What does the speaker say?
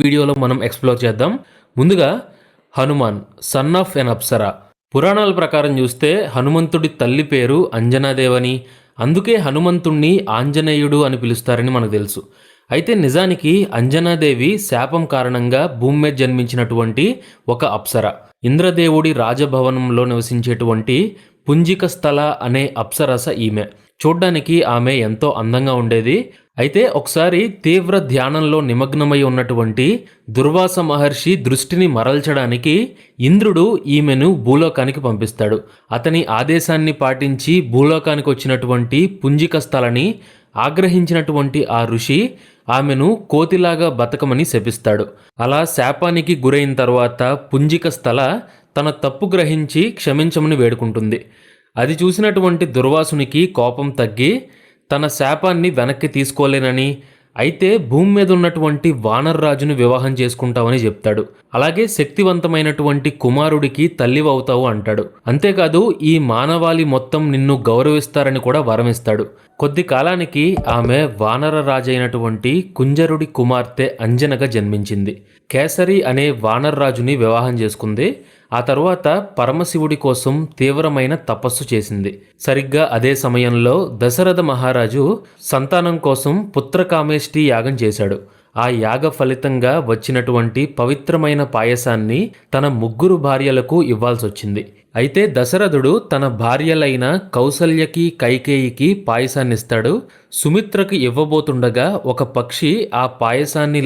వీడియోలో మనం ఎక్స్ప్లోర్ చేద్దాం. ముందుగా హనుమాన్ సన్ ఆఫ్ ఎన్ అప్సరా. పురాణాల ప్రకారం చూస్తే హనుమంతుడి తల్లి పేరు అంజనాదేవని, అందుకే హనుమంతుణ్ణి ఆంజనేయుడు అని పిలుస్తారని మనకు తెలుసు. అయితే నిజానికి అంజనాదేవి శాపం కారణంగా భూమి మీద జన్మించినటువంటి ఒక అప్సర. ఇంద్రదేవుడి రాజభవనంలో నివసించేటువంటి పుంజిక స్థల అనే అప్సరస ఈమె. చూడ్డానికి ఆమె ఎంతో అందంగా ఉండేది. అయితే ఒకసారి తీవ్ర ధ్యానంలో నిమగ్నమై ఉన్నటువంటి దుర్వాస మహర్షి దృష్టిని మరల్చడానికి ఇంద్రుడు ఈమెను భూలోకానికి పంపిస్తాడు. అతని ఆదేశాన్ని పాటించి భూలోకానికి వచ్చినటువంటి పుంజిక స్థలని ఆగ్రహించినటువంటి ఆ ఋషి ఆమెను కోతిలాగా బతకమని శపిస్తాడు. అలా శాపానికి గురైన తర్వాత పుంజిక స్థల తన తప్పు గ్రహించి క్షమించమని వేడుకుంటుంది. అది చూసినటువంటి దుర్వాసునికి కోపం తగ్గి తన శాపాన్ని వెనక్కి తీసుకోలేనని, అయితే భూమి మీద ఉన్నటువంటి వానర్రాజును వివాహం చేసుకుంటావని చెప్తాడు. అలాగే శక్తివంతమైనటువంటి కుమారుడికి తల్లివవుతావు అంటాడు. అంతేకాదు ఈ మానవాళి మొత్తం నిన్ను గౌరవిస్తారని కూడా వరమిస్తాడు. కొద్ది కాలానికి ఆమె వానర రాజైనటువంటి కుంజరుడి కుమార్తె అంజనగా జన్మించింది. కేసరి అనే వానర్రాజుని వివాహం చేసుకుంది. ఆ తరువాత పరమశివుడి కోసం తీవ్రమైన తపస్సు చేసింది. సరిగ్గా అదే సమయంలో దశరథ మహారాజు సంతానం కోసం పుత్రకామేష్టి యాగం చేశాడు. ఆ యాగ ఫలితంగా వచ్చినటువంటి పవిత్రమైన పాయసాన్ని తన 3 భార్యలకు ఇవ్వాల్సొచ్చింది. అయితే దశరథుడు తన భార్యలైన కౌసల్యకి, కైకేయికి పాయసాన్నిస్తాడు. సుమిత్రకు ఇవ్వబోతుండగా ఒక పక్షి ఆ పాయసాన్ని